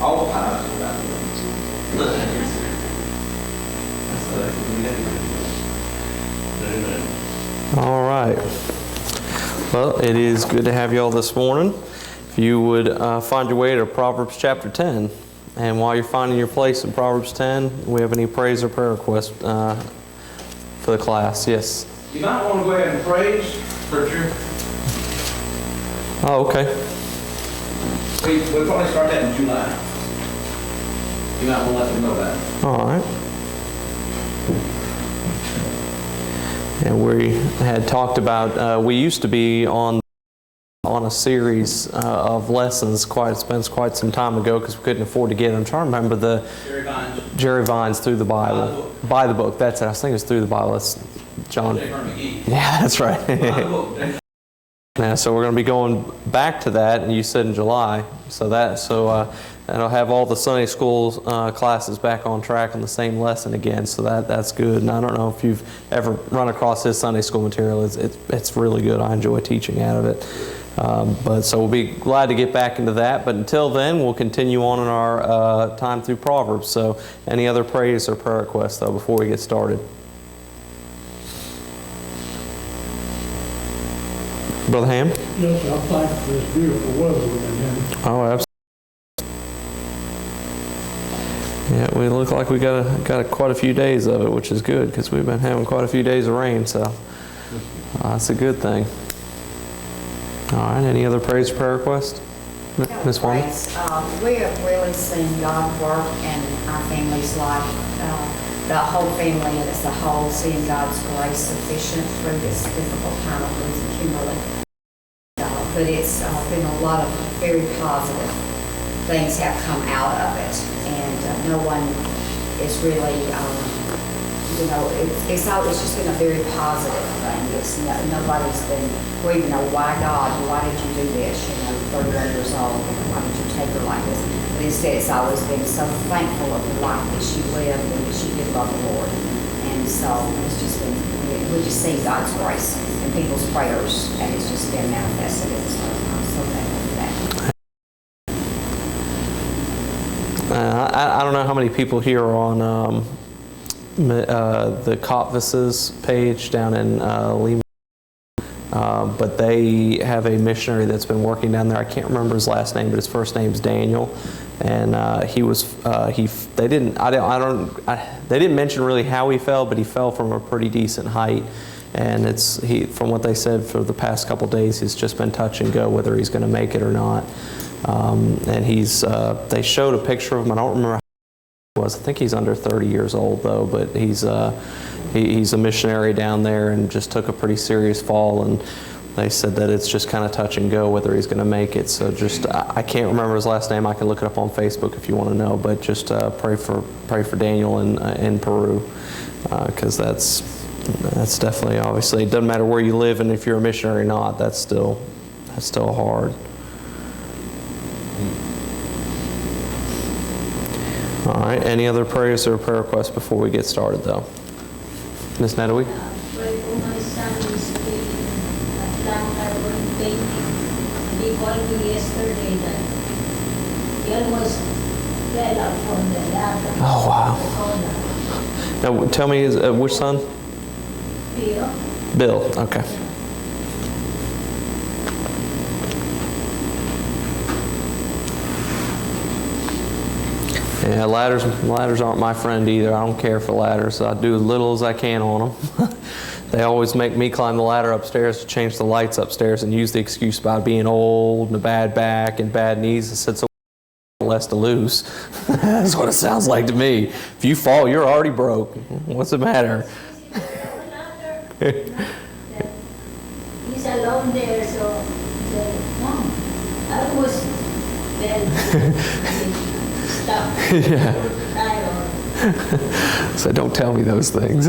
All times without All right. Well, it is good to have you all this morning. If you would find your way to Proverbs chapter 10. And while you're finding your place in Proverbs 10, we have any praise or prayer requests for the class? Yes. You might want to go ahead and praise, preacher. Oh, okay. We'll probably start that in July. You might want to let them know that. All right. And we had talked about, we used to be on a series of lessons. It's been quite some time ago because we couldn't afford to get them. I'm trying to remember the Jerry Vines through the Bible. By the book. That's it. I was thinking it's through the Bible. That's John. Yeah, that's right. Yeah, so we're going to be going back to that, and you said in July. So that'll have all the Sunday school classes back on track on the same lesson again. So that's good. And I don't know if you've ever run across his Sunday school material. It's really good. I enjoy teaching out of it. So we'll be glad to get back into that. But until then, we'll continue on in our time through Proverbs. So any other praise or prayer requests though before we get started? Brother Ham? Yes, I'm thankful for this beautiful weather we've been having. Oh, absolutely. Yeah, we look like we got quite a few days of it, which is good because we've been having quite a few days of rain, so that's a good thing. All right, any other praise or prayer requests? Ms. Wanda? We have really seen God work in our family's life, the whole family as a whole, seeing God's grace sufficient through this difficult time of losing Kimberly. But it's been a lot of very positive things have come out of it, and no one is really, it's just been a very positive thing. Nobody's been, well, why God? Why did you do this? 31 years old, why did you take her like this? But instead, it's always been so thankful of the life that she lived and that she did love the Lord. And so it's just been, we just see God's grace in people's prayers, and it's just been manifested. And so I'm so thankful for that. I don't know how many people here are on the Copvices page down in Lima. But they have a missionary that's been working down there. I can't remember his last name, but his first name's Daniel. And they didn't mention really how he fell, but he fell from a pretty decent height. And from what they said for the past couple days, he's just been touch and go whether he's going to make it or not. And they showed a picture of him. I don't remember how he was. I think he's under 30 years old though, but he's a missionary down there and just took a pretty serious fall, and they said that it's just kind of touch and go whether he's going to make it. So I can't remember his last name. I can look it up on Facebook if you want to know, but just pray for Daniel in Peru, because that's definitely, obviously, it doesn't matter where you live and if you're a missionary or not, that's still hard. All right, any other prayers or prayer requests before we get started though? Ms. Natalie? Pray for my son is Atlanta painting. He called me yesterday that he almost fell out from the ladder. Oh, wow. Now, tell me, which son? Bill, okay. Yeah, ladders aren't my friend either. I don't care for ladders. I do as little as I can on them. They always make me climb the ladder upstairs to change the lights upstairs and use the excuse about being old and a bad back and bad knees. I said, so less to lose. That's what it sounds like to me. If you fall, you're already broke. What's the matter? He's alone there, so he said, Mom, I was stuck. Yeah. So don't tell me those things.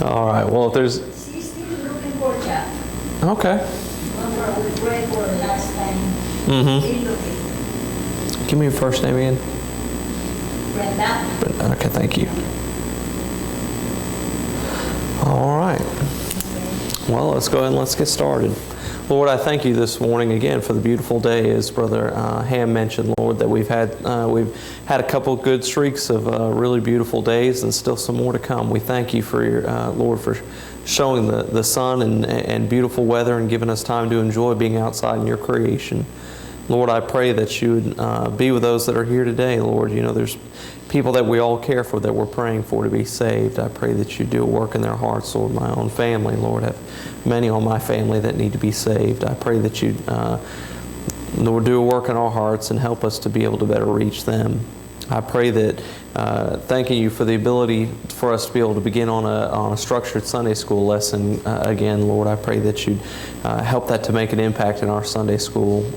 All right. Well, if there's. She's still looking for a job. Okay. Remember we prayed for the last time. Mm-hmm. Still looking. Give me your first name again. Brenda. Okay. Thank you. All right. Well, let's go ahead and let's get started. Lord, I thank you this morning again for the beautiful day, as Brother Ham mentioned, Lord, that we've had a couple of good streaks of really beautiful days and still some more to come. We thank you for your, Lord, for showing the sun and beautiful weather and giving us time to enjoy being outside in your creation. Lord, I pray that you would be with those that are here today, Lord. You know, there's people that we all care for that we're praying for to be saved. I pray that you do a work in their hearts, Lord. My own family, Lord, have many on my family that need to be saved. I pray that you, Lord, do a work in our hearts and help us to be able to better reach them. I pray that, thanking you for the ability for us to be able to begin on a structured Sunday school lesson again, Lord, I pray that you'd help that to make an impact in our Sunday school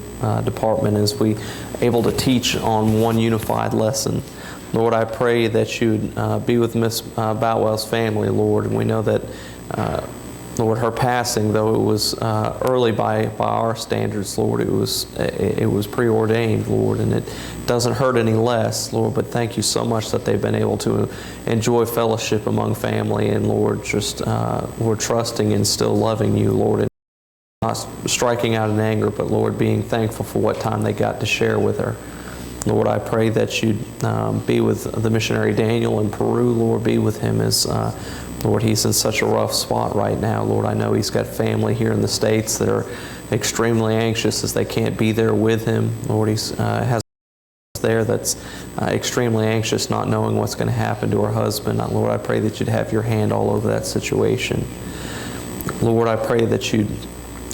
department as we able to teach on one unified lesson. Lord, I pray that you'd be with Miss Boutwell's family, Lord, and we know that, Lord, her passing, though it was early by our standards, Lord, it was preordained, Lord, and it doesn't hurt any less, Lord. But thank you so much that they've been able to enjoy fellowship among family, and Lord, just Lord, trusting and still loving you, Lord, and not striking out in anger, but Lord, being thankful for what time they got to share with her. Lord, I pray that you'd be with the missionary Daniel in Peru, Lord, be with him as Lord, he's in such a rough spot right now. Lord, I know he's got family here in the States that are extremely anxious as they can't be there with him. Lord, he has there that's extremely anxious, not knowing what's going to happen to her husband. Lord, I pray that you'd have your hand all over that situation. Lord, I pray that you'd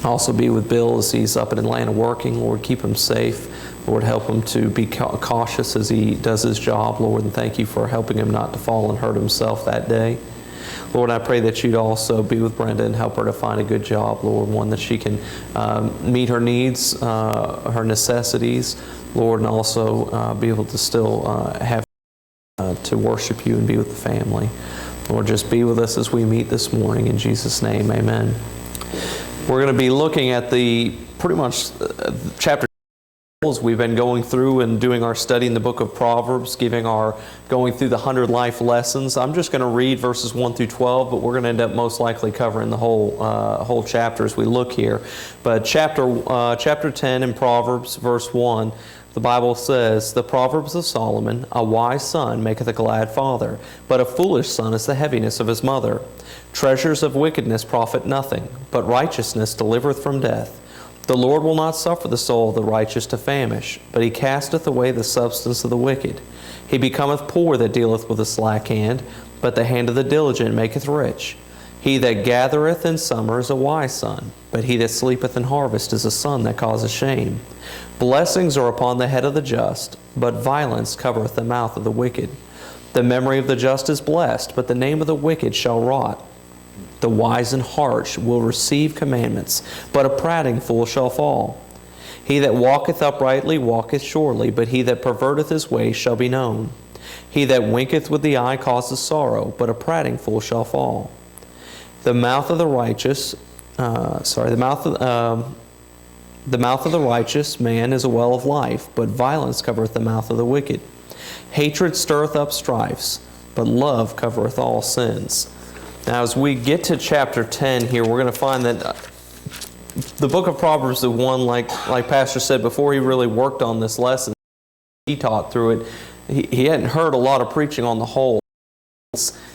also be with Bill as he's up in Atlanta working. Lord, keep him safe. Lord, help him to be cautious as he does his job, Lord, and thank you for helping him not to fall and hurt himself that day. Lord, I pray that you'd also be with Brenda and help her to find a good job, Lord, one that she can meet her needs, her necessities, Lord, and also be able to still have to worship you and be with the family. Lord, just be with us as we meet this morning. In Jesus' name, amen. We're going to be looking at the pretty much chapter. We've been going through and doing our study in the book of Proverbs, going through the 100 life lessons. I'm just going to read verses 1 through 12, but we're going to end up most likely covering the whole chapter as we look here. But chapter 10 in Proverbs, verse 1, the Bible says, "The Proverbs of Solomon, a wise son maketh a glad father, but a foolish son is the heaviness of his mother. Treasures of wickedness profit nothing, but righteousness delivereth from death. The Lord will not suffer the soul of the righteous to famish, but he casteth away the substance of the wicked. He becometh poor that dealeth with a slack hand, but the hand of the diligent maketh rich. He that gathereth in summer is a wise son, but he that sleepeth in harvest is a son that causeth shame. Blessings are upon the head of the just, but violence covereth the mouth of the wicked. The memory of the just is blessed, but the name of the wicked shall rot. The wise in heart will receive commandments, but a prating fool shall fall. He that walketh uprightly walketh surely, but he that perverteth his way shall be known. He that winketh with the eye causeth sorrow, but a prating fool shall fall. The mouth of the righteous, the mouth of the righteous man is a well of life, but violence covereth the mouth of the wicked. Hatred stirreth up strifes, but love covereth all sins." Now, as we get to chapter 10 here, we're going to find that the book of Proverbs, the one, like Pastor said, before he really worked on this lesson, he taught through it, he hadn't heard a lot of preaching on the whole.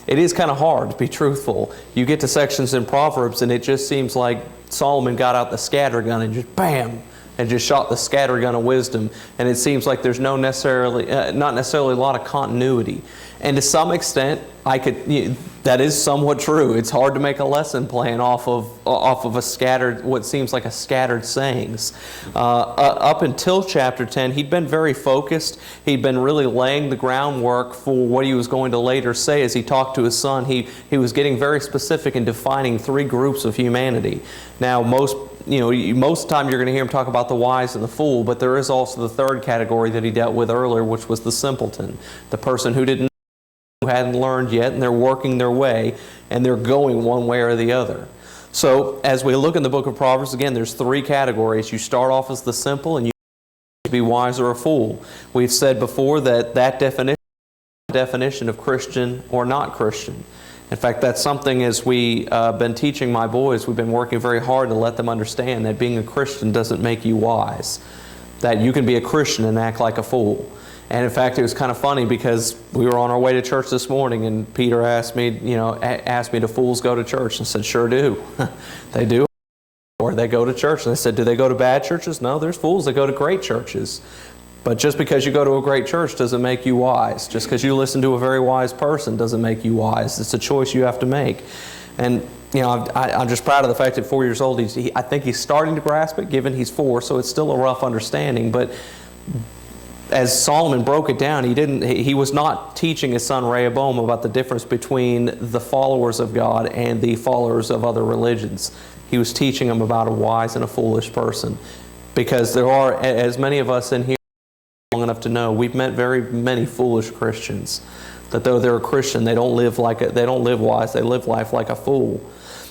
It is kind of hard, to be truthful. You get to sections in Proverbs, and it just seems like Solomon got out the scattergun and just bam, and just shot the scattergun of wisdom. And it seems like there's not necessarily a lot of continuity. And to some extent, that is somewhat true. It's hard to make a lesson plan off of a scattered, what seems like a scattered sayings. Up until chapter 10, he'd been very focused. He'd been really laying the groundwork for what he was going to later say as he talked to his son. He was getting very specific in defining three groups of humanity. Now, most of the time you're going to hear him talk about the wise and the fool, but there is also the third category that he dealt with earlier, which was the simpleton, the person who hadn't learned yet, and they're working their way, and they're going one way or the other. So as we look in the book of Proverbs, again, there's three categories. You start off as the simple, and you be wise or a fool. We've said before that definition of Christian or not Christian. In fact, that's something as we've been teaching my boys, we've been working very hard to let them understand that being a Christian doesn't make you wise. That you can be a Christian and act like a fool. And in fact, it was kind of funny because we were on our way to church this morning and Peter asked me, do fools go to church? And I said, sure do. They do. Or they go to church. And I said, do they go to bad churches? No, there's fools that go to great churches. But just because you go to a great church doesn't make you wise. Just because you listen to a very wise person doesn't make you wise. It's a choice you have to make. And I'm just proud of the fact that 4 years old, I think he's starting to grasp it, given he's 4, so it's still a rough understanding. But as Solomon broke it down, he was not teaching his son Rehoboam about the difference between the followers of God and the followers of other religions. He was teaching him about a wise and a foolish person. Because there are, as many of us in here long enough to know, we've met very many foolish Christians. That though they're a Christian, they don't live wise, they live life like a fool.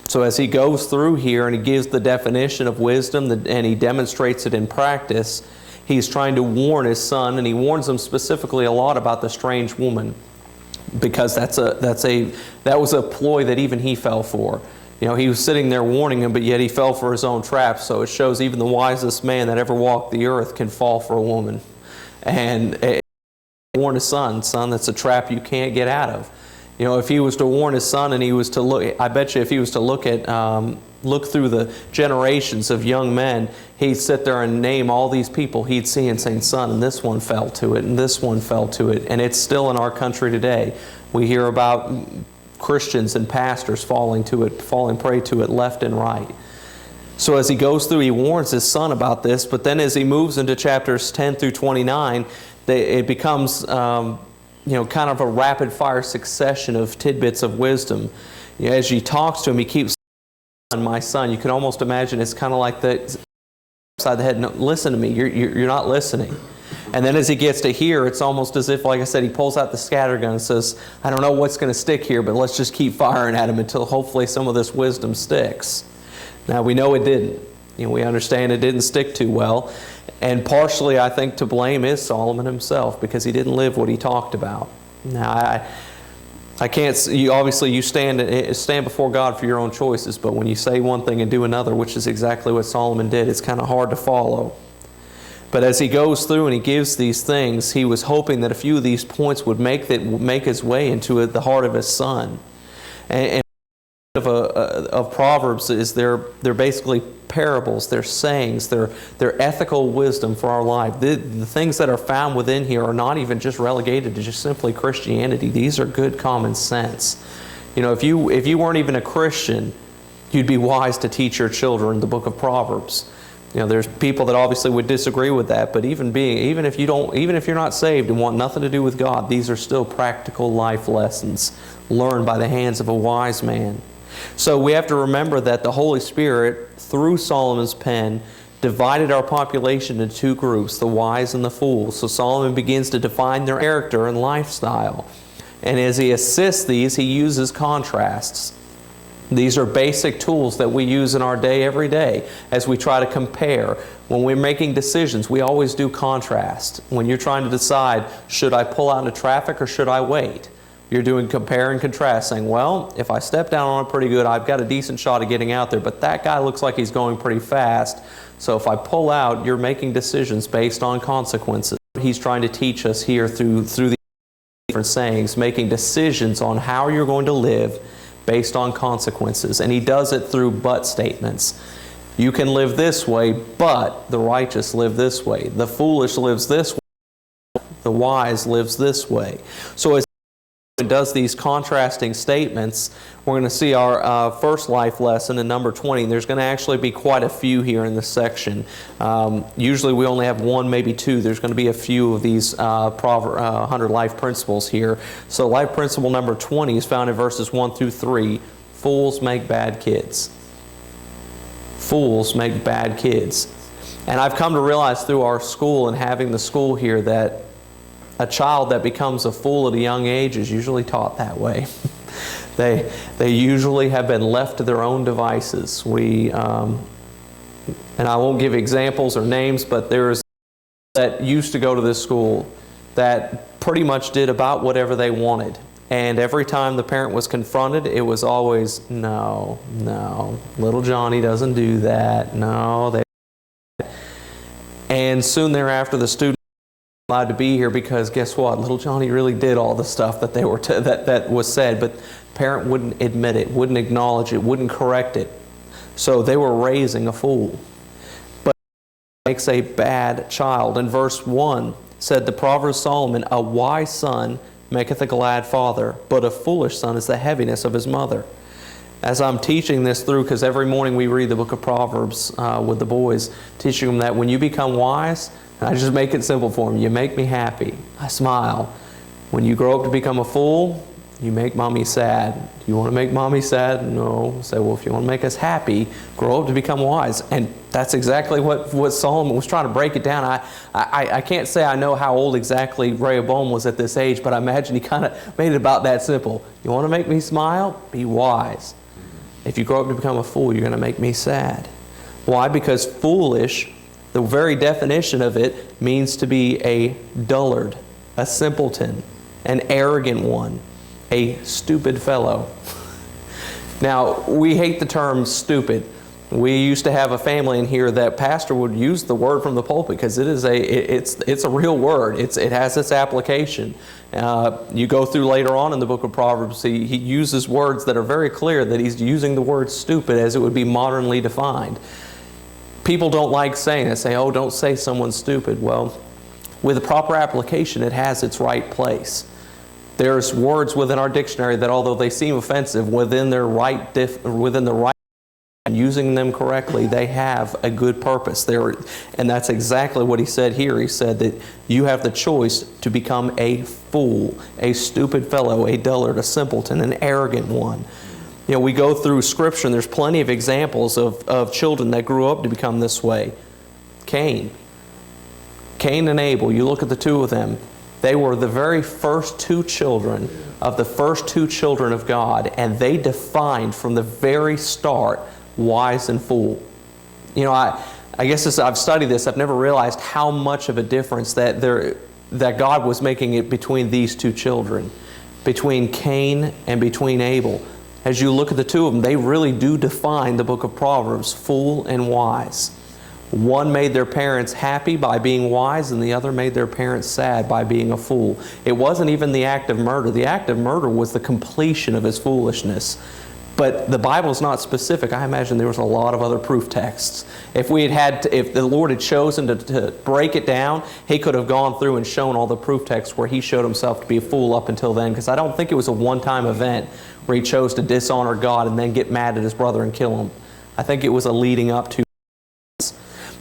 So as he goes through here and he gives the definition of wisdom and he demonstrates it in practice, he's trying to warn his son, and he warns him specifically a lot about the strange woman, because that was a ploy that even he fell for. He was sitting there warning him, but yet he fell for his own trap. So it shows even the wisest man that ever walked the earth can fall for a woman. And warn his son, that's a trap you can't get out of. If he was to warn his son and he was to look, I bet you if he was to look through the generations of young men, he'd sit there and name all these people he'd see and say, son, and this one fell to it, and this one fell to it. And it's still in our country today. We hear about Christians and pastors falling prey to it left and right. So as he goes through, he warns his son about this, but then as he moves into chapters 10 through 29, it becomes kind of a rapid-fire succession of tidbits of wisdom. As he talks to him, he keeps saying, my son. You can almost imagine it's kind of like the side of the head, no, listen to me, you're not listening. And then as he gets to here, it's almost as if, like I said, he pulls out the scatter gun and says, I don't know what's going to stick here, but let's just keep firing at him until hopefully some of this wisdom sticks. Now, we know it didn't. We understand it didn't stick too well. And partially, I think, to blame is Solomon himself, because he didn't live what he talked about. Now, I can't. You stand before God for your own choices, but when you say one thing and do another, which is exactly what Solomon did, it's kind of hard to follow. But as he goes through and he gives these things, he was hoping that a few of these points would make his way into the heart of his son. And of Proverbs is they're basically parables, they're sayings, they're ethical wisdom for our life. The things that are found within here are not even just relegated to just simply Christianity. These are good common sense. If you weren't even a Christian, you'd be wise to teach your children the book of Proverbs. There's people that obviously would disagree with that, but even if you're not saved and want nothing to do with God, these are still practical life lessons learned by the hands of a wise man. So we have to remember that the Holy Spirit, through Solomon's pen, divided our population into two groups, the wise and the fools. So Solomon begins to define their character and lifestyle. And as he assists these, he uses contrasts. These are basic tools that we use in our day every day as we try to compare. When we're making decisions, we always do contrast. When you're trying to decide, should I pull out into traffic or should I wait? You're doing compare and contrast, saying, well, if I step down on it pretty good, I've got a decent shot of getting out there, but that guy looks like he's going pretty fast. So if I pull out, you're making decisions based on consequences. He's trying to teach us here through the different sayings, making decisions on how you're going to live based on consequences. And he does it through but statements. You can live this way, but the righteous live this way. The foolish lives this way. The wise lives this way. So as he does these contrasting statements, we're going to see our first life lesson in number 20. There's going to actually be quite a few here in this section. Usually we only have one, maybe two. There's going to be a few of these 100 life principles here. So life principle number 20 is found in verses 1 through 3. Fools make bad kids. Fools make bad kids. And I've come to realize through our school and having the school here that a child that becomes a fool at a young age is usually taught that way. They usually have been left to their own devices. And I won't give examples or names, but there's that used to go to this school that pretty much did about whatever they wanted. And every time the parent was confronted, it was always, no, little Johnny doesn't do that. No, they. And soon thereafter, the student was allowed to be here because guess what? Little Johnny really did all the stuff that that was said, but the parent wouldn't admit it, wouldn't acknowledge it, wouldn't correct it. So they were raising a fool. But it makes a bad child. In verse 1 said the Proverbs of Solomon, a wise son maketh a glad father, but a foolish son is the heaviness of his mother. As I'm teaching this through, because every morning we read the book of Proverbs with the boys, teaching them that when you become wise, and I just make it simple for them, you make me happy, I smile. When you grow up to become a fool, you make mommy sad. Do you want to make mommy sad? No. Say, well, if you want to make us happy, grow up to become wise. And that's exactly what Solomon was trying to break it down. I can't say I know how old exactly Rehoboam was at this age, but I imagine he kind of made it about that simple. You want to make me smile? Be wise. If you grow up to become a fool, you're going to make me sad. Why? Because foolish, the very definition of it, means to be a dullard, a simpleton, an arrogant one, a stupid fellow. Now, we hate the term stupid. We used to have a family in here that pastor would use the word from the pulpit because it's a real word. It has its application. You go through later on in the book of Proverbs, he uses words that are very clear that he's using the word stupid as it would be modernly defined. People don't like saying it. Say, oh, don't say someone's stupid. Well, with the proper application, it has its right place. There's words within our dictionary that, although they seem offensive, within the right, and using them correctly, they have a good purpose. And that's exactly what he said here. He said that you have the choice to become a fool, a stupid fellow, a dullard, a simpleton, an arrogant one. You know, we go through Scripture and there's plenty of examples of children that grew up to become this way. Cain and Abel, you look at the two of them. They were the very first two children of the first two children of God, and they defined from the very start wise and fool. You know, I guess as I've studied this, I've never realized how much of a difference that God was making it between these two children, between Cain and between Abel. As you look at the two of them, they really do define the book of Proverbs, fool and wise. One made their parents happy by being wise, and the other made their parents sad by being a fool. It wasn't even the act of murder. The act of murder was the completion of his foolishness. But the Bible's not specific. I imagine there was a lot of other proof texts. If the Lord had chosen to break it down, He could have gone through and shown all the proof texts where He showed Himself to be a fool up until then, because I don't think it was a one-time event where He chose to dishonor God and then get mad at His brother and kill him. I think it was a leading up to.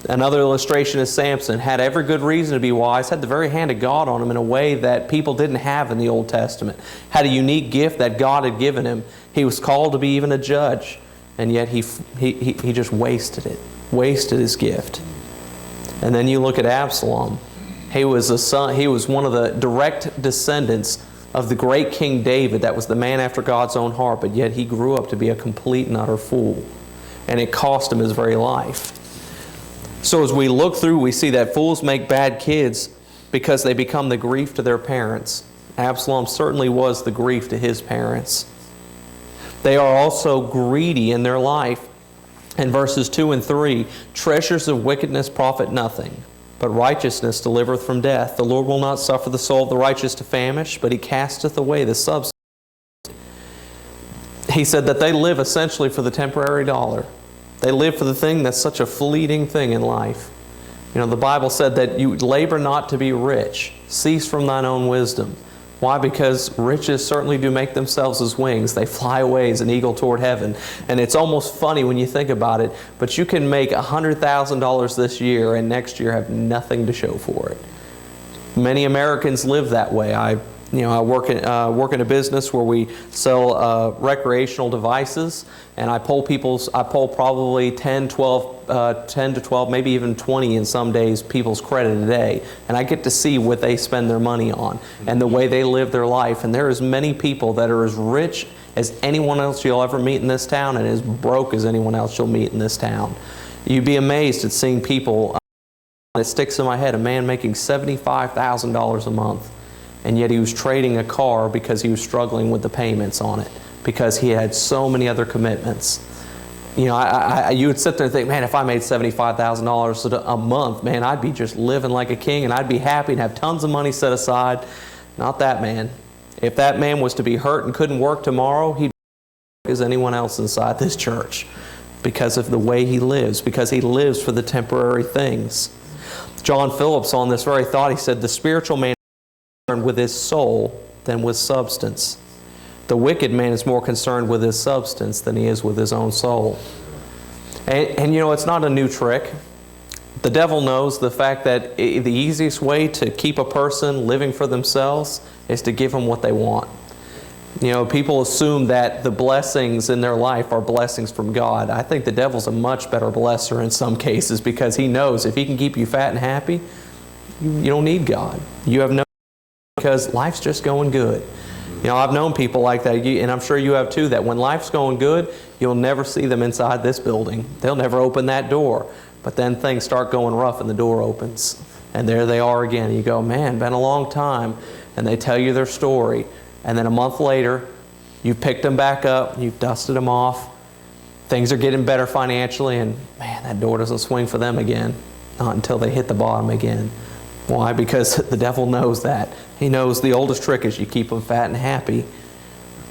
Another illustration is Samson. Had every good reason to be wise, had the very hand of God on him in a way that people didn't have in the Old Testament. Had a unique gift that God had given him. He was called to be even a judge, and yet he just wasted it, wasted his gift. And then you look at Absalom. He was a son. He was one of the direct descendants of the great King David. That was the man after God's own heart, but yet he grew up to be a complete and utter fool, and it cost him his very life. So as we look through, we see that fools make bad kids because they become the grief to their parents. Absalom certainly was the grief to his parents. They are also greedy in their life. In verses 2 and 3, treasures of wickedness profit nothing, but righteousness delivereth from death. The Lord will not suffer the soul of the righteous to famish, but He casteth away the substance. He said that they live essentially for the temporary dollar. They live for the thing that's such a fleeting thing in life. You know, the Bible said that you labor not to be rich. Cease from thine own wisdom. Why? Because riches certainly do make themselves as wings. They fly away as an eagle toward heaven. And it's almost funny when you think about it, but you can make $100,000 this year and next year have nothing to show for it. Many Americans live that way. I work in a business where we sell recreational devices, and I poll probably 10 to 12, maybe even 20 in some days, people's credit a day. And I get to see what they spend their money on and the way they live their life. And there is many people that are as rich as anyone else you'll ever meet in this town and as broke as anyone else you'll meet in this town. You'd be amazed at seeing people, it sticks in my head, a man making $75,000 a month. and yet he was trading a car because he was struggling with the payments on it, because he had so many other commitments. You know, you would sit there and think, man, if I made $75,000 a month, man, I'd be just living like a king, and I'd be happy and have tons of money set aside. Not that man. If that man was to be hurt and couldn't work tomorrow, he'd be as anyone else inside this church, because of the way he lives, because he lives for the temporary things. John Phillips, on this very thought, he said, the spiritual man is more concerned with his soul than with substance. The wicked man is more concerned with his substance than he is with his own soul. And you know, it's not a new trick. The devil knows the fact that the easiest way to keep a person living for themselves is to give them what they want. You know, people assume that the blessings in their life are blessings from God. I think the devil's a much better blesser in some cases, because he knows if he can keep you fat and happy, you don't need God. You have no, because life's just going good. You know, I've known people like that, and I'm sure you have too, that when life's going good, you'll never see them inside this building. They'll never open that door. But then things start going rough and the door opens. And there they are again. And you go, man, been a long time. And they tell you their story. And then a month later, you've picked them back up, you've dusted them off. Things are getting better financially, and man, that door doesn't swing for them again. Not until they hit the bottom again. Why? Because the devil knows that. He knows the oldest trick is you keep them fat and happy,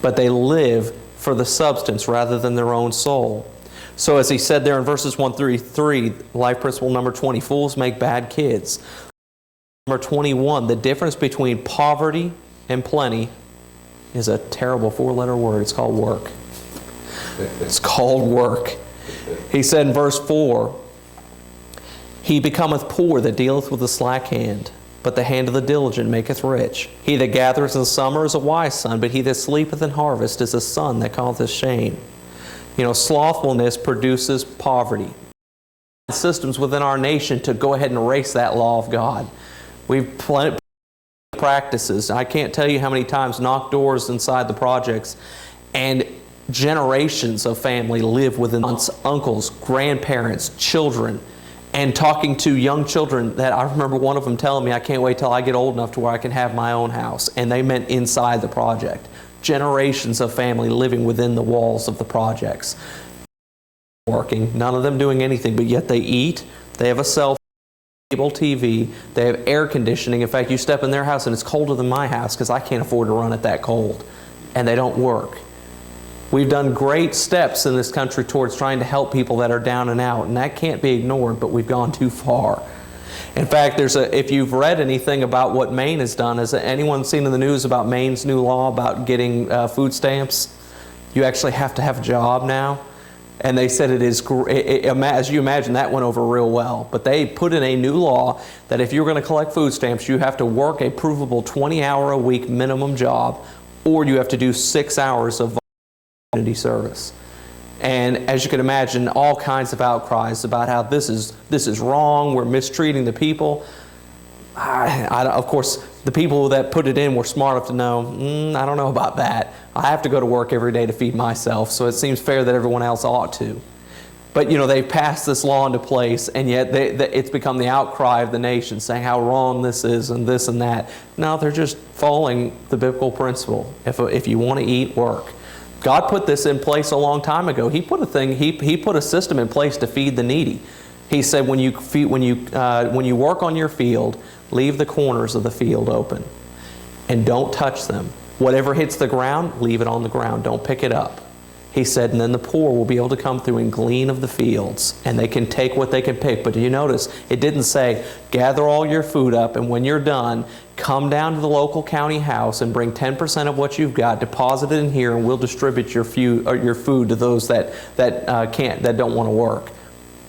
but they live for the substance rather than their own soul. So as he said there in verses 1 through 3, life principle number 20, fools make bad kids. Number 21, the difference between poverty and plenty is a terrible 4-letter word. It's called work. It's called work. He said in verse 4, he becometh poor that dealeth with the slack hand, but the hand of the diligent maketh rich. He that gathereth in summer is a wise son, but he that sleepeth in harvest is a son that causeth shame. You know, slothfulness produces poverty. Systems within our nation to go ahead and erase that law of God. We've plenty of practices. I can't tell you how many times knocked doors inside the projects, and generations of family live within aunts, uncles, grandparents, children, and talking to young children that I remember one of them telling me, I can't wait till I get old enough to where I can have my own house. And they meant inside the project. Generations of family living within the walls of the projects. Working, none of them doing anything, but yet they eat, they have a cell phone, cable TV, they have air conditioning. In fact, you step in their house and it's colder than my house because I can't afford to run it that cold. And they don't work. We've done great steps in this country towards trying to help people that are down and out, and that can't be ignored, but we've gone too far. In fact, if you've read anything about what Maine has done, has anyone seen in the news about Maine's new law about getting food stamps? You actually have to have a job now. And they said it is, as you imagine, that went over real well. But they put in a new law that if you're going to collect food stamps, you have to work a provable 20-hour-a-week minimum job, or you have to do 6 hours of community service. And as you can imagine, all kinds of outcries about how this is wrong, we're mistreating the people. Of course, the people that put it in were smart enough to know, I don't know about that. I have to go to work every day to feed myself, so it seems fair that everyone else ought to. But you know, they passed this law into place, and yet it's become the outcry of the nation, saying how wrong this is and this and that. No, they're just following the biblical principle. If you want to eat, work. God put this in place a long time ago. He put a system in place to feed the needy. He said, when you work on your field, leave the corners of the field open, and don't touch them. Whatever hits the ground, leave it on the ground. Don't pick it up. He said, and then the poor will be able to come through and glean of the fields, and they can take what they can pick. But do you notice, it didn't say, gather all your food up, and when you're done, come down to the local county house and bring 10% of what you've got, deposit it in here, and we'll distribute your food to those that don't want to work.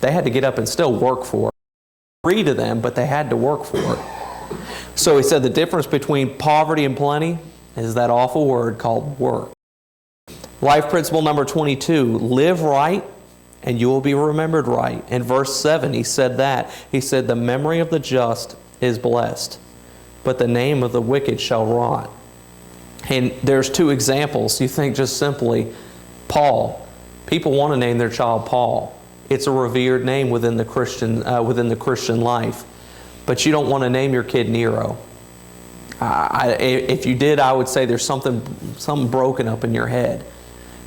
They had to get up and still work for it. Free to them, but they had to work for it. So he said the difference between poverty and plenty is that awful word called work. Life principle number 22, live right and you will be remembered right. In verse 7 he said that. He said the memory of the just is blessed, but the name of the wicked shall rot. And there's two examples. You think just simply, Paul. People want to name their child Paul. It's a revered name within the Christian life. But you don't want to name your kid Nero. If you did, I would say there's something broken up in your head.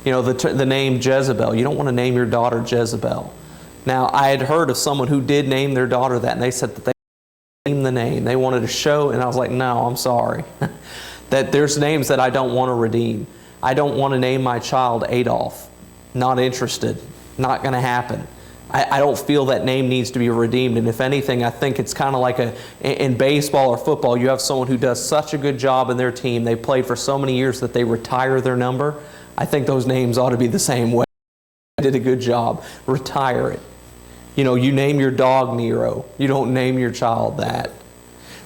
You know, the name Jezebel. You don't want to name your daughter Jezebel. Now, I had heard of someone who did name their daughter that, and they said that they named the name. They wanted to show, and I was like, no, I'm sorry. That there's names that I don't want to redeem. I don't want to name my child Adolf. Not interested. Not going to happen. I don't feel that name needs to be redeemed. And if anything, I think it's kind of like in baseball or football, you have someone who does such a good job in their team. They played for so many years that they retire their number. I think those names ought to be the same way. I did a good job. Retire it. You know, you name your dog Nero. You don't name your child that.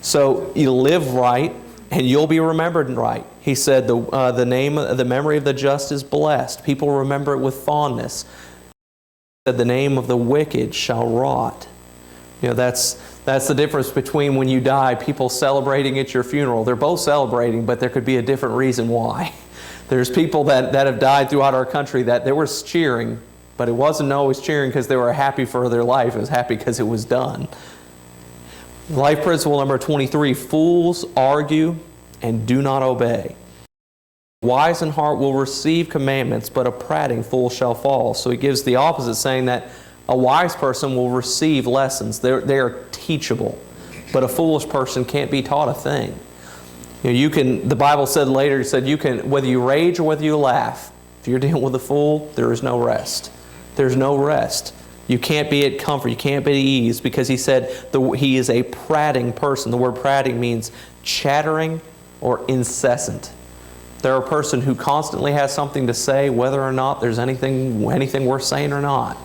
So you live right, and you'll be remembered right. He said the memory of the just is blessed. People remember it with fondness. That the name of the wicked shall rot. You know, that's the difference between when you die, people celebrating at your funeral. They're both celebrating, but there could be a different reason why. There's people that have died throughout our country that they were cheering, but it wasn't always cheering because they were happy for their life. It was happy because it was done. Life principle number 23, fools argue and do not obey. Wise in heart will receive commandments, but a prating fool shall fall. So he gives the opposite, saying that a wise person will receive lessons. They are teachable. But a foolish person can't be taught a thing. You know, the Bible said later, it said you can, whether you rage or whether you laugh, if you're dealing with a fool, there is no rest. There's no rest. You can't be at comfort. You can't be at ease, because he said he is a prating person. The word prating means chattering or incessant. They're a person who constantly has something to say, whether or not there's anything worth saying or not.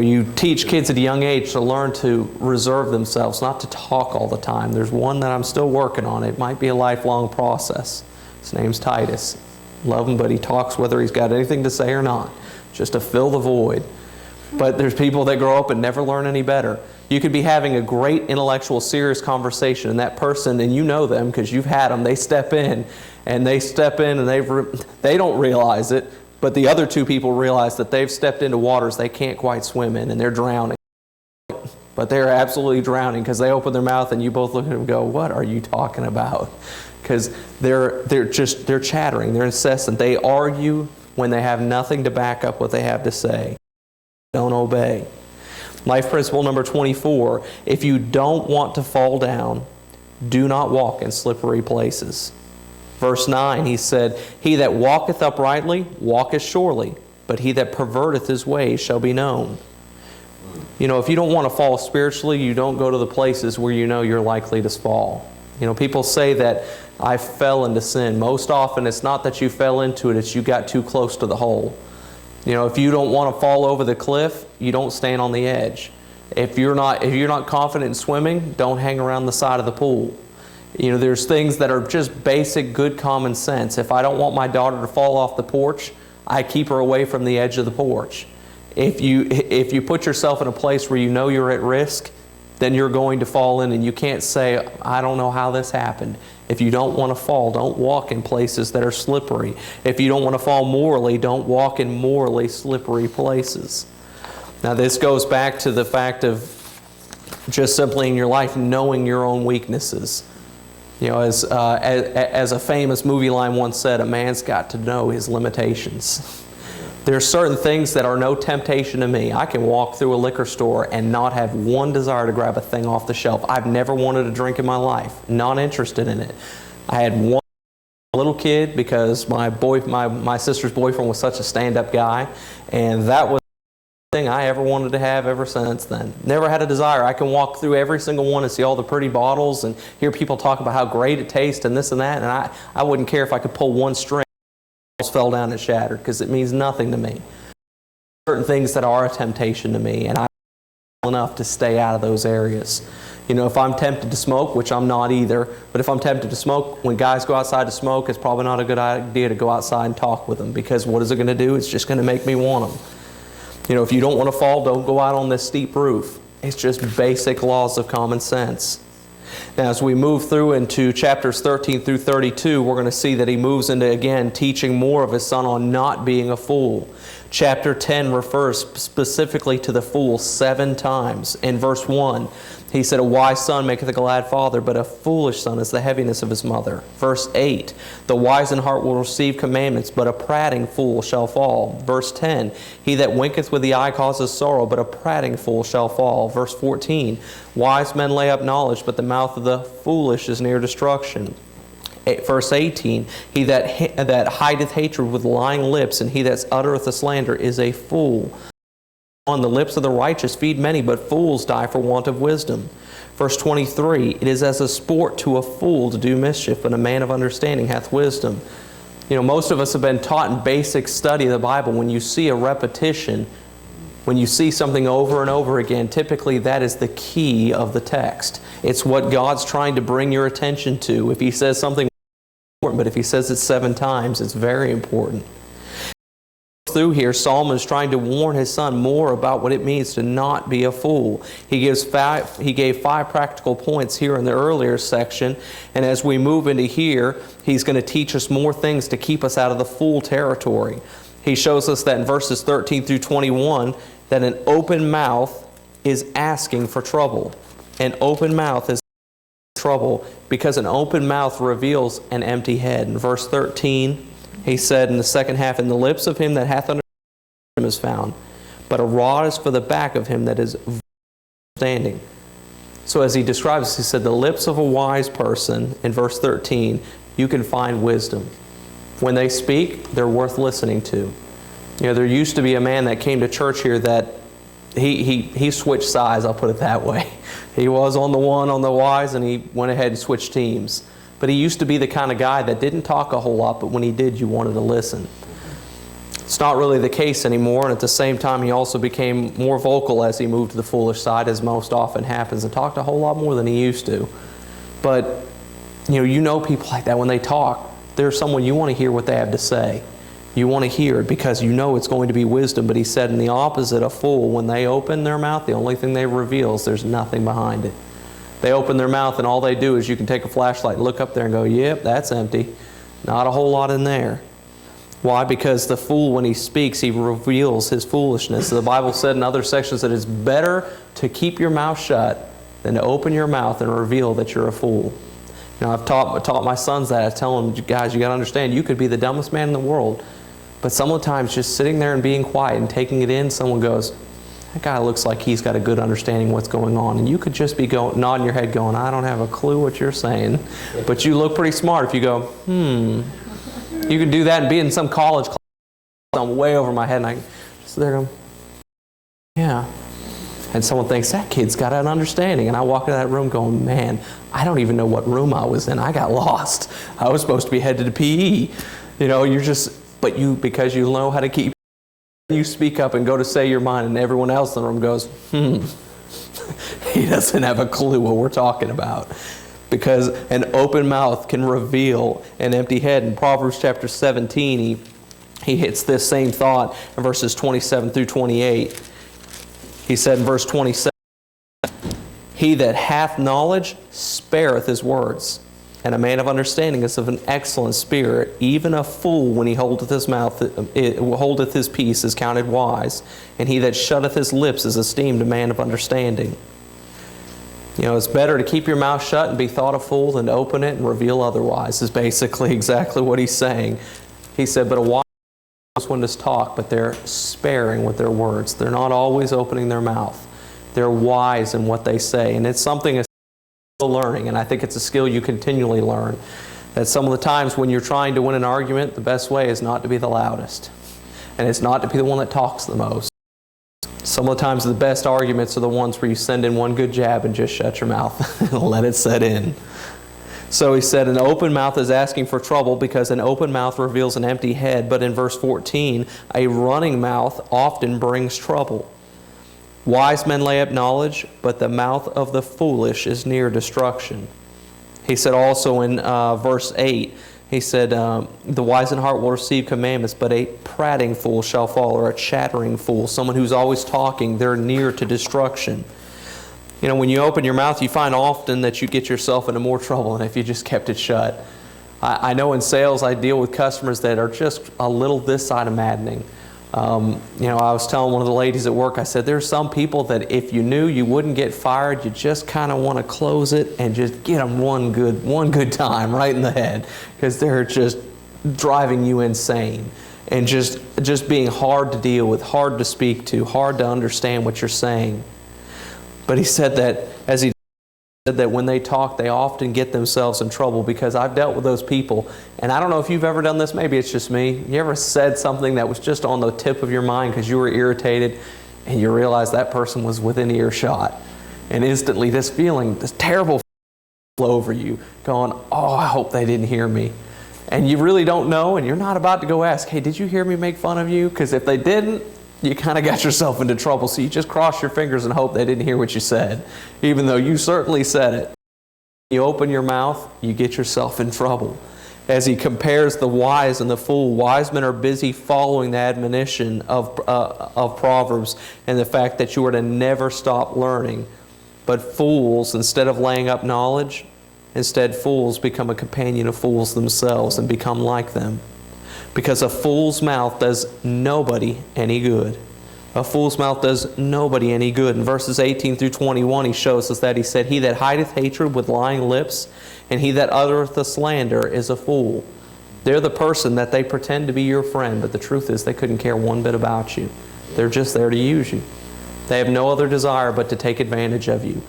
You teach kids at a young age to learn to reserve themselves, not to talk all the time. There's one that I'm still working on. It might be a lifelong process. His name's Titus. Love him, but he talks whether he's got anything to say or not, just to fill the void. But there's people that grow up and never learn any better. You could be having a great intellectual, serious conversation, and that person, and you know them because you've had them, they step in and they don't realize it, but the other two people realize that they've stepped into waters they can't quite swim in, and they're drowning. But they're absolutely drowning because they open their mouth and you both look at them and go, what are you talking about? Because they're chattering, they're incessant. They argue when they have nothing to back up what they have to say. Don't obey. Life principle number 24, if you don't want to fall down, do not walk in slippery places. Verse 9, he said, he that walketh uprightly walketh surely, but he that perverteth his ways shall be known. You know, if you don't want to fall spiritually, you don't go to the places where you know you're likely to fall. You know, people say that I fell into sin. Most often it's not that you fell into it, it's you got too close to the hole. You know, if you don't want to fall over the cliff, you don't stand on the edge. If you're not confident in swimming, don't hang around the side of the pool. You know, there's things that are just basic good common sense. If I don't want my daughter to fall off the porch, I keep her away from the edge of the porch. If you put yourself in a place where you know you're at risk, then you're going to fall in, and you can't say, I don't know how this happened. If you don't want to fall, don't walk in places that are slippery. If you don't want to fall morally, don't walk in morally slippery places. Now this goes back to the fact of just simply in your life knowing your own weaknesses. You know, as a famous movie line once said, a man's got to know his limitations. There are certain things that are no temptation to me. I can walk through a liquor store and not have one desire to grab a thing off the shelf. I've never wanted a drink in my life. Not interested in it. I had one little kid because my sister's boyfriend was such a stand-up guy, and that was the thing I ever wanted to have ever since then. Never had a desire. I can walk through every single one and see all the pretty bottles and hear people talk about how great it tastes and this and that, and I wouldn't care if I could pull one string. Fell down and shattered because it means nothing to me. Certain things that are a temptation to me, and I'm enough to stay out of those areas. You know, if I'm tempted to smoke, which I'm not either, but if I'm tempted to smoke, when guys go outside to smoke, it's probably not a good idea to go outside and talk with them, because what is it going to do? It's just going to make me want them. You know, if you don't want to fall, don't go out on this steep roof. It's just basic laws of common sense. Now, as we move through into chapters 13 through 32, we're going to see that he moves into, again, teaching more of his son on not being a fool. Chapter 10 refers specifically to the fool 7 times. In verse 1, He said, a wise son maketh a glad father, but a foolish son is the heaviness of his mother. Verse 8, the wise in heart will receive commandments, but a prating fool shall fall. Verse 10, he that winketh with the eye causes sorrow, but a prating fool shall fall. Verse 14, wise men lay up knowledge, but the mouth of the foolish is near destruction. Verse 18, he that hideth hatred with lying lips, and he that uttereth a slander is a fool. On the lips of the righteous feed many, but fools die for want of wisdom. Verse 23, it is as a sport to a fool to do mischief, but a man of understanding hath wisdom. You know, most of us have been taught in basic study of the Bible, when you see a repetition, when you see something over and over again, typically that is the key of the text. It's what God's trying to bring your attention to. If He says something important, but if He says it 7 times, it's very important. Through here, Solomon is trying to warn his son more about what it means to not be a fool. He gave 5 practical points here in the earlier section, and as we move into here, he's going to teach us more things to keep us out of the fool territory. He shows us that in verses 13 through 21, that an open mouth is asking for trouble. An open mouth is trouble because an open mouth reveals an empty head. In verse 13, he said in the second half, in the lips of him that hath understanding is found, but a rod is for the back of him that is understanding. So as he describes, he said, the lips of a wise person, in verse 13, you can find wisdom. When they speak, they're worth listening to. You know, there used to be a man that came to church here that he switched sides, I'll put it that way. He was on the wise, and he went ahead and switched teams. But he used to be the kind of guy that didn't talk a whole lot, but when he did, you wanted to listen. It's not really the case anymore, and at the same time, he also became more vocal as he moved to the foolish side, as most often happens, and talked a whole lot more than he used to. But, you know people like that when they talk. There's someone you want to hear what they have to say. You want to hear it because you know it's going to be wisdom. But he said in the opposite, a fool, when they open their mouth, the only thing they reveal is there's nothing behind it. They open their mouth and all they do is you can take a flashlight and look up there and go, yep, that's empty. Not a whole lot in there. Why? Because the fool, when he speaks, he reveals his foolishness. The Bible said in other sections that it's better to keep your mouth shut than to open your mouth and reveal that you're a fool. Now, I've taught my sons that. I tell them, guys, you got to understand, you could be the dumbest man in the world, but sometimes just sitting there and being quiet and taking it in, someone goes, that guy looks like he's got a good understanding of what's going on. And you could just be nodding your head going, I don't have a clue what you're saying. But you look pretty smart if you go, You can do that and be in some college class. I'm way over my head and I sit there going, yeah. And someone thinks, that kid's got an understanding. And I walk into that room going, man, I don't even know what room I was in. I got lost. I was supposed to be headed to PE. Because you know how to keep, you speak up and go to say your mind, and everyone else in the room goes, he doesn't have a clue what we're talking about. Because an open mouth can reveal an empty head. In Proverbs chapter 17, he hits this same thought in verses 27 through 28. He said in verse 27, he that hath knowledge spareth his words, and a man of understanding is of an excellent spirit. Even a fool, when he holdeth his mouth, holdeth his peace, is counted wise, and he that shutteth his lips is esteemed a man of understanding. It's better to keep your mouth shut and be thought a fool than to open it and reveal otherwise, is basically exactly what he's saying. He said, but a wise knows when to talk, but they're sparing with their words. They're not always opening their mouth. They're wise in what they say. And it's something that's still learning, and I think it's a skill you continually learn. That some of the times when you're trying to win an argument, the best way is not to be the loudest. And it's not to be the one that talks the most. Some of the times the best arguments are the ones where you send in one good jab and just shut your mouth and let it set in. So he said, an open mouth is asking for trouble because an open mouth reveals an empty head. But in verse 14, a running mouth often brings trouble. Wise men lay up knowledge, but the mouth of the foolish is near destruction. He said also in verse 8, he said, the wise in heart will receive commandments, but a prating fool shall fall, or a chattering fool, someone who's always talking, they're near to destruction. When you open your mouth, you find often that you get yourself into more trouble than if you just kept it shut. I know in sales I deal with customers that are just a little this side of maddening. I was telling one of the ladies at work, I said, there's some people that if you knew you wouldn't get fired, you just kind of want to close it and just get them one good time right in the head, because they're just driving you insane and just being hard to deal with, hard to speak to, hard to understand what you're saying. But he said that said that when they talk, they often get themselves in trouble, because I've dealt with those people. And I don't know if you've ever done this, maybe it's just me. You ever said something that was just on the tip of your mind because you were irritated, and you realized that person was within earshot, and instantly this feeling, this terrible flow over you, going, oh, I hope they didn't hear me. And you really don't know, and you're not about to go ask, hey, did you hear me make fun of you? Because if they didn't, you kind of got yourself into trouble. So you just cross your fingers and hope they didn't hear what you said, even though you certainly said it. You open your mouth, you get yourself in trouble. As he compares the wise and the fool, wise men are busy following the admonition of Proverbs and the fact that you are to never stop learning. But fools, instead of laying up knowledge, fools become a companion of fools themselves and become like them. Because a fool's mouth does nobody any good. A fool's mouth does nobody any good. In verses 18 through 21, he shows us that. He said, he that hideth hatred with lying lips, and he that uttereth a slander is a fool. They're the person that they pretend to be your friend, but the truth is they couldn't care one bit about you. They're just there to use you. They have no other desire but to take advantage of you.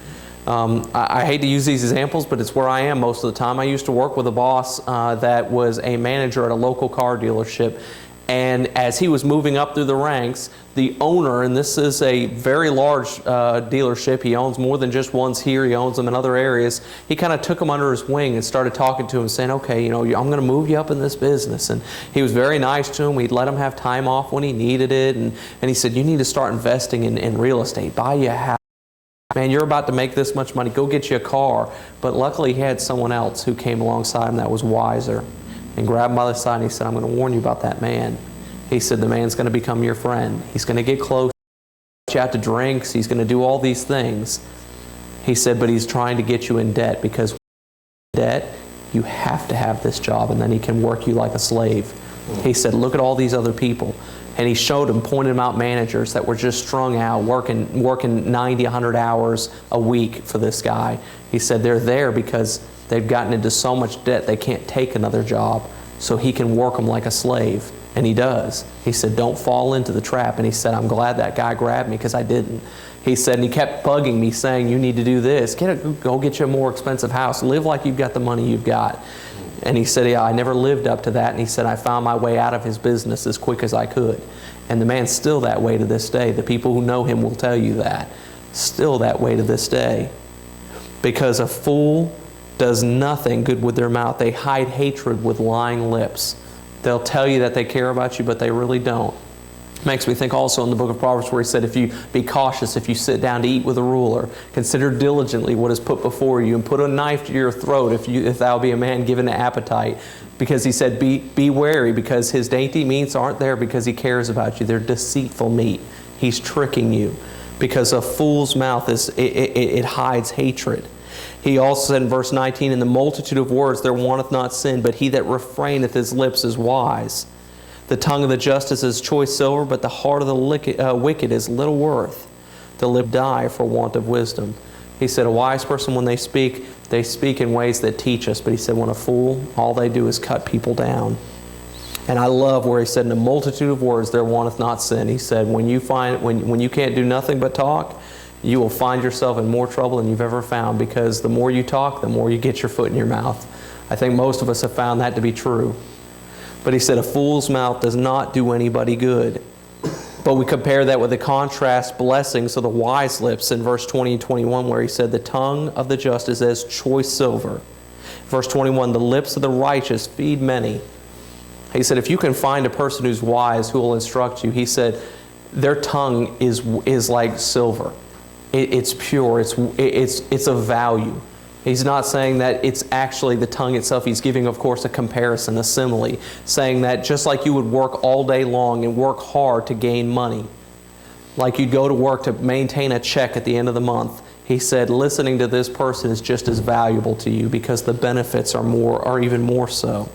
I hate to use these examples, but it's where I am most of the time. I used to work with a boss that was a manager at a local car dealership. And as he was moving up through the ranks, the owner, and this is a very large dealership, he owns more than just ones here, he owns them in other areas, he kind of took him under his wing and started talking to him, saying, okay, I'm going to move you up in this business. And he was very nice to him. He'd let him have time off when he needed it. And he said, you need to start investing in real estate. Buy you a house. Man, you're about to make this much money. Go get you a car. But luckily he had someone else who came alongside him that was wiser and grabbed him by the side and he said, I'm going to warn you about that man. He said, the man's going to become your friend. He's going to get close. He's going to get you out to drinks. He's going to do all these things. He said, but he's trying to get you in debt, because in debt, you have to have this job, and then he can work you like a slave. He said, look at all these other people. And he showed him, pointed him out managers that were just strung out, working 90, 100 hours a week for this guy. He said they're there because they've gotten into so much debt they can't take another job, so he can work them like a slave. And he does. He said, don't fall into the trap. And he said, I'm glad that guy grabbed me, because I didn't. He said, and he kept bugging me saying, you need to do this. Go get you a more expensive house. Live like you've got the money you've got. And he said, yeah, I never lived up to that. And he said, I found my way out of his business as quick as I could. And the man's still that way to this day. The people who know him will tell you that. Still that way to this day. Because a fool does nothing good with their mouth. They hide hatred with lying lips. They'll tell you that they care about you, but they really don't. Makes me think also in the book of Proverbs where he said, if you be cautious, if you sit down to eat with a ruler, consider diligently what is put before you, and put a knife to your throat if thou be a man given to appetite. Because he said, be wary, because his dainty meats aren't there because he cares about you. They're deceitful meat. He's tricking you. Because a fool's mouth it hides hatred. He also said in verse 19, in the multitude of words there wanteth not sin, but he that refraineth his lips is wise. The tongue of the just is as choice silver, but the heart of the wicked is little worth. The lip die for want of wisdom. He said a wise person, when they speak in ways that teach us. But he said when a fool, all they do is cut people down. And I love where he said, in a multitude of words there wanteth not sin. He said when you can't do nothing but talk, you will find yourself in more trouble than you've ever found, because the more you talk, the more you get your foot in your mouth. I think most of us have found that to be true. But he said a fool's mouth does not do anybody good. But we compare that with the contrast blessings of the wise lips in verse 20 and 21, where he said the tongue of the just is as choice silver. Verse 21, the lips of the righteous feed many. He said if you can find a person who's wise who will instruct you, he said their tongue is like silver. It's pure. It's of value. He's not saying that it's actually the tongue itself. He's giving, of course, a comparison, a simile, saying that just like you would work all day long and work hard to gain money, like you'd go to work to maintain a check at the end of the month, he said listening to this person is just as valuable to you, because the benefits are even more so.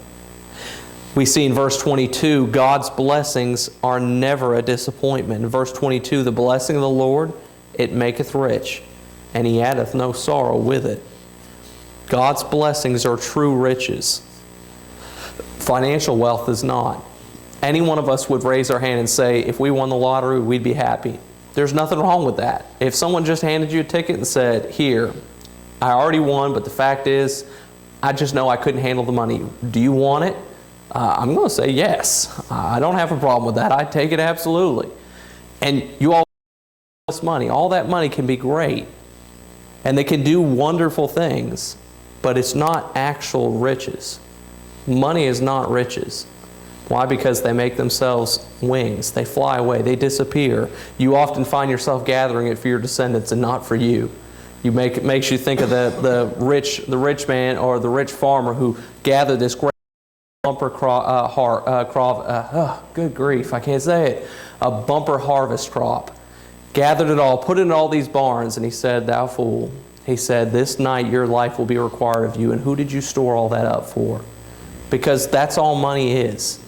We see in verse 22, God's blessings are never a disappointment. In verse 22, the blessing of the Lord, it maketh rich, and He addeth no sorrow with it. God's blessings are true riches. Financial wealth is not. Any one of us would raise our hand and say, if we won the lottery, we'd be happy. There's nothing wrong with that. If someone just handed you a ticket and said, here, I already won, but the fact is, I just know I couldn't handle the money. Do you want it? I'm going to say yes. I don't have a problem with that. I'd take it absolutely. And you all have this money. All that money can be great. And they can do wonderful things. But it's not actual riches. Money is not riches. Why? Because they make themselves wings. They fly away. They disappear. You often find yourself gathering it for your descendants and not for you. It makes you think of the rich man or the rich farmer who gathered this great bumper good grief, I can't say it. A bumper harvest crop. Gathered it all, put it in all these barns, and he said, thou fool. He said, this night your life will be required of you. And who did you store all that up for? Because that's all money is.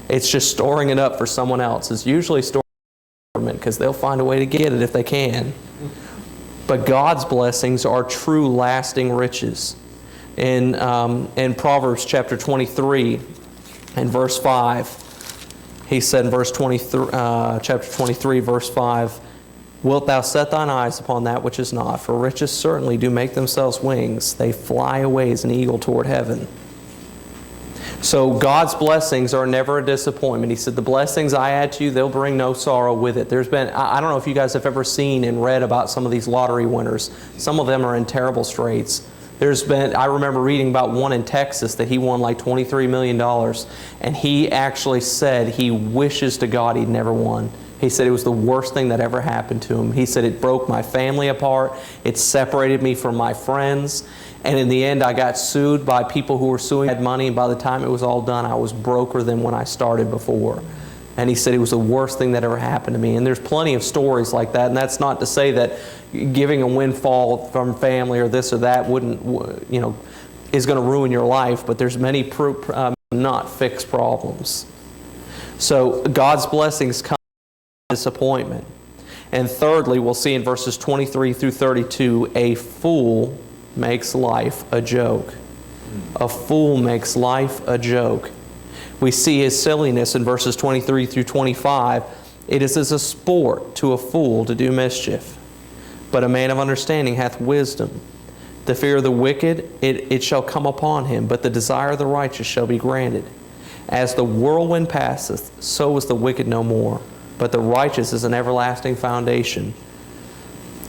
It's just storing it up for someone else. It's usually stored for the government because they'll find a way to get it if they can. But God's blessings are true lasting riches. In Proverbs chapter 23 and verse 5, he said in chapter 23, verse 5, wilt thou set thine eyes upon that which is not? For riches certainly do make themselves wings. They fly away as an eagle toward heaven. So God's blessings are never a disappointment. He said, the blessings I add to you, they'll bring no sorrow with it. There's been, I don't know if you guys have ever seen and read about some of these lottery winners. Some of them are in terrible straits. I remember reading about one in Texas that he won like $23 million. And he actually said he wishes to God he'd never won. He said it was the worst thing that ever happened to him. He said it broke my family apart. It separated me from my friends. And in the end, I got sued by people who were suing, had money. And by the time it was all done, I was broker than when I started before. And he said it was the worst thing that ever happened to me. And there's plenty of stories like that. And that's not to say that giving a windfall from family or this or that is going to ruin your life. But there's many not fixed problems. So God's blessings come with disappointment. And thirdly, we'll see in verses 23 through 32, a fool makes life a joke. A fool makes life a joke. We see his silliness in verses 23 through 25. It is as a sport to a fool to do mischief. But a man of understanding hath wisdom. The fear of the wicked, it shall come upon him, but the desire of the righteous shall be granted. As the whirlwind passeth, so is the wicked no more. But the righteous is an everlasting foundation.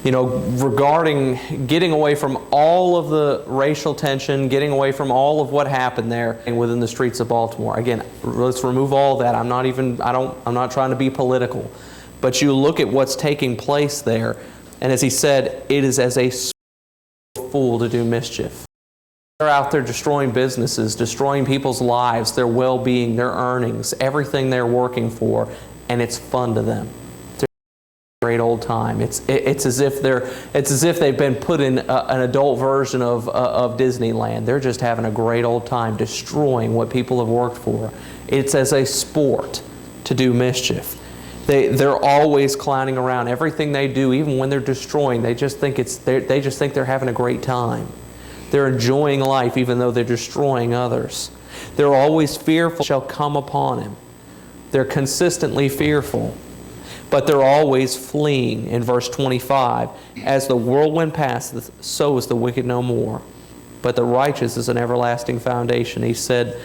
Regarding getting away from all of the racial tension, getting away from all of what happened there within the streets of Baltimore. Again, let's remove all that. I'm not trying to be political. But you look at what's taking place there, and as he said, it is as a fool to do mischief. They're out there destroying businesses, destroying people's lives, their well-being, their earnings, everything they're working for, and it's fun to them. Great old time. It's as if they've been put in an adult version of Disneyland. They're just having a great old time destroying what people have worked for. It's as a sport to do mischief. They're always clowning around. Everything they do, even when they're destroying, they just think they're having a great time. They're enjoying life even though they're destroying others. They're always fearful shall come upon him. They're consistently fearful. But they're always fleeing. In verse 25, as the whirlwind passeth, so is the wicked no more. But the righteous is an everlasting foundation. He said,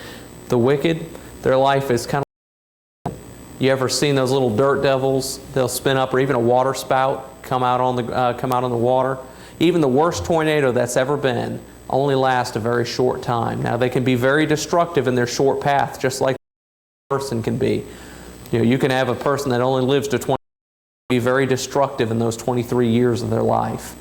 the wicked, their life is kind of... You ever seen those little dirt devils? They'll spin up, or even a water spout come out on the water. Even the worst tornado that's ever been only lasts a very short time. Now they can be very destructive in their short path, just like a person can be. You can have a person that only lives to 20, be very destructive in those 23 years of their life.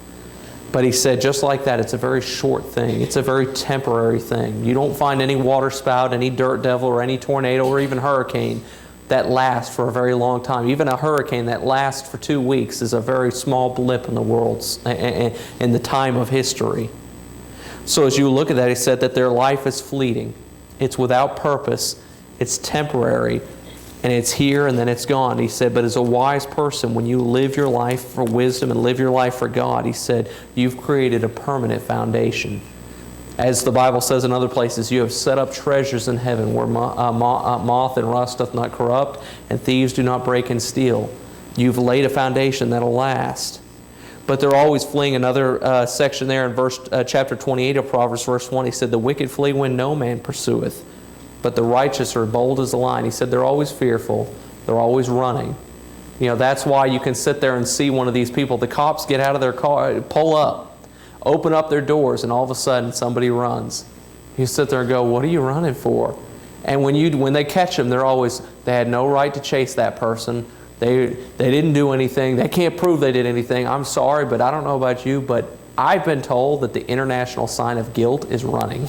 But he said, just like that, it's a very short thing. It's a very temporary thing. You don't find any water spout, any dirt devil, or any tornado, or even hurricane that lasts for a very long time. Even a hurricane that lasts for 2 weeks is a very small blip in the time of history. So as you look at that, he said that their life is fleeting. It's without purpose. It's temporary, and it's here and then it's gone. He said, but as a wise person, when you live your life for wisdom and live your life for God, he said, you've created a permanent foundation. As the Bible says in other places, you have set up treasures in heaven where moth and rust doth not corrupt, and thieves do not break and steal. You've laid a foundation that'll last. But they're always fleeing. Another section there in chapter 28 of Proverbs, verse 1, he said, the wicked flee when no man pursueth, but the righteous are bold as a lion. He said they're always fearful. They're always running. You know, that's why you can sit there and see one of these people. The cops get out of their car, pull up, open up their doors, and all of a sudden somebody runs. You sit there and go, what are you running for? And when they catch them, they had no right to chase that person. They didn't do anything. They can't prove they did anything. I'm sorry, but I don't know about you, but I've been told that the international sign of guilt is running.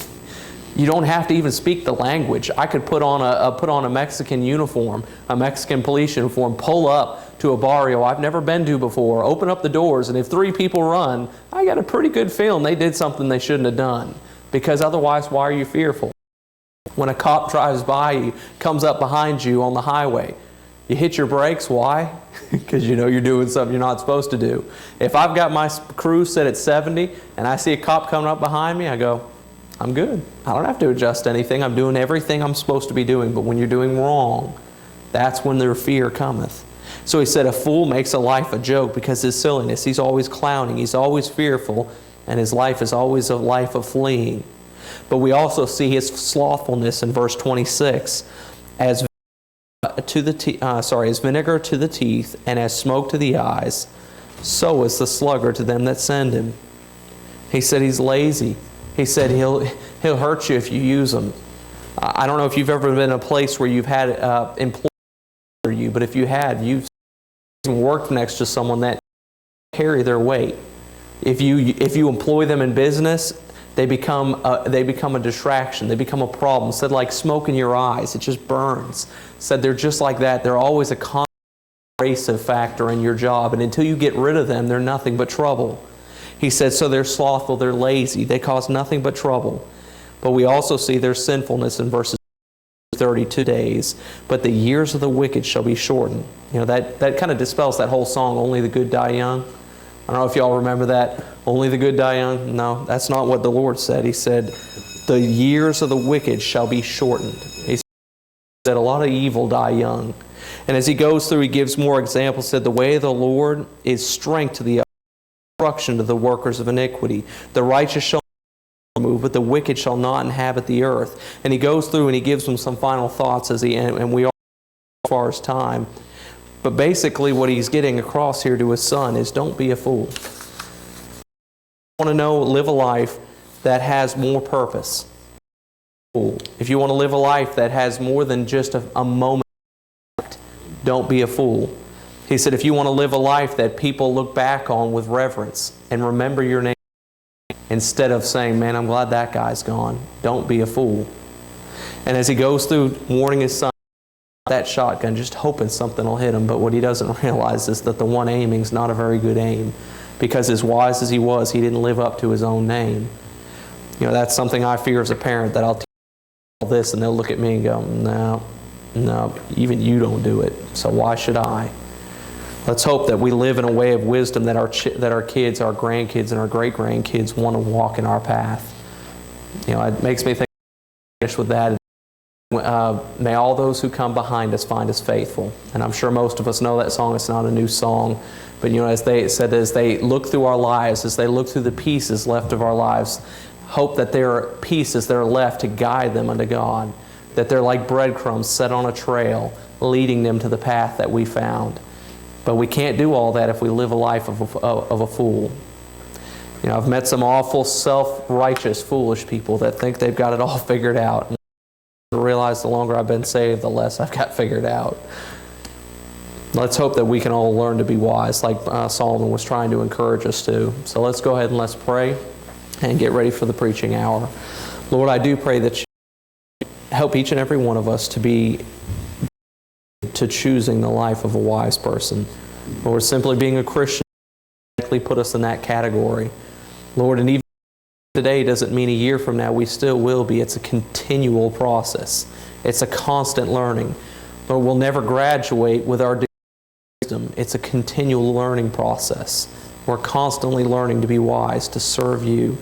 You don't have to even speak the language. I could put on a Mexican uniform, a Mexican police uniform, pull up to a barrio I've never been to before, open up the doors, and if 3 people run, I got a pretty good feeling they did something they shouldn't have done. Because otherwise, why are you fearful? When a cop drives by you, comes up behind you on the highway, you hit your brakes. Why? Because you know you're doing something you're not supposed to do. If I've got my cruise set at 70 and I see a cop coming up behind me, I go, I'm good. I don't have to adjust anything. I'm doing everything I'm supposed to be doing. But when you're doing wrong, that's when their fear cometh. So he said, a fool makes a life a joke because his silliness. He's always clowning. He's always fearful. And his life is always a life of fleeing. But we also see his slothfulness in verse 26. As vinegar to the teeth and as smoke to the eyes, so is the sluggard to them that send him. He said he's lazy. He said he'll hurt you if you use him. I don't know if you've ever been in a place where you've had employees under you, but if you had, you've worked next to someone that carry their weight. If you employ them in business, they become a distraction. They become a problem. Said like smoke in your eyes, it just burns. Said they're just like that. They're always a constant abrasive factor in your job, and until you get rid of them, they're nothing but trouble. He said, so they're slothful, they're lazy, they cause nothing but trouble. But we also see their sinfulness in verses 32 days. But the years of the wicked shall be shortened. You know, that kind of dispels that whole song, Only the Good Die Young. I don't know if y'all remember that. Only the good die young. No, that's not what the Lord said. He said, the years of the wicked shall be shortened. He said a lot of evil die young. And as he goes through, he gives more examples. He said, the way of the Lord is strength to the destruction to the workers of iniquity. The righteous shall not remove, but the wicked shall not inhabit the earth. And he goes through and he gives them some final thoughts and we are as far as time. But basically what he's getting across here to his son is don't be a fool. If you want to live a life that has more purpose. If you want to live a life that has more than just a moment, don't be a fool. He said if you want to live a life that people look back on with reverence and remember your name instead of saying, man, I'm glad that guy's gone, don't be a fool. And as he goes through warning his son, that shotgun, just hoping something will hit him, but what he doesn't realize is that the one aiming is not a very good aim, because as wise as he was, he didn't live up to his own name. You know, that's something I fear as a parent, that I'll teach all this and they'll look at me and go, no, even you don't do it, so why should I? Let's hope that we live in a way of wisdom that our kids, our grandkids, and our great-grandkids want to walk in our path. You know, it makes me think with that. May all those who come behind us find us faithful. And I'm sure most of us know that song. It's not a new song. But you know, as they look through our lives, as they look through the pieces left of our lives, hope that there are pieces that are left to guide them unto God. That they're like breadcrumbs set on a trail, leading them to the path that we found. But we can't do all that if we live a life of a fool. You know, I've met some awful self-righteous, foolish people that think they've got it all figured out. I realize the longer I've been saved, the less I've got figured out. Let's hope that we can all learn to be wise, like Solomon was trying to encourage us to. So let's go ahead and let's pray and get ready for the preaching hour. Lord, I do pray that you help each and every one of us to choosing the life of a wise person. Lord, simply being a Christian put us in that category. Lord, and even today doesn't mean a year from now we still will be. It's a continual process. It's a constant learning. But we'll never graduate with our wisdom. It's a continual learning process. We're constantly learning to be wise, to serve you.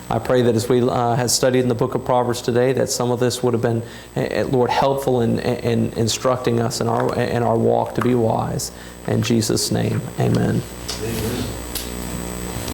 I pray that as we have studied in the book of Proverbs today, that some of this would have been, Lord, helpful in instructing us in our walk to be wise. In Jesus' name, amen. Amen.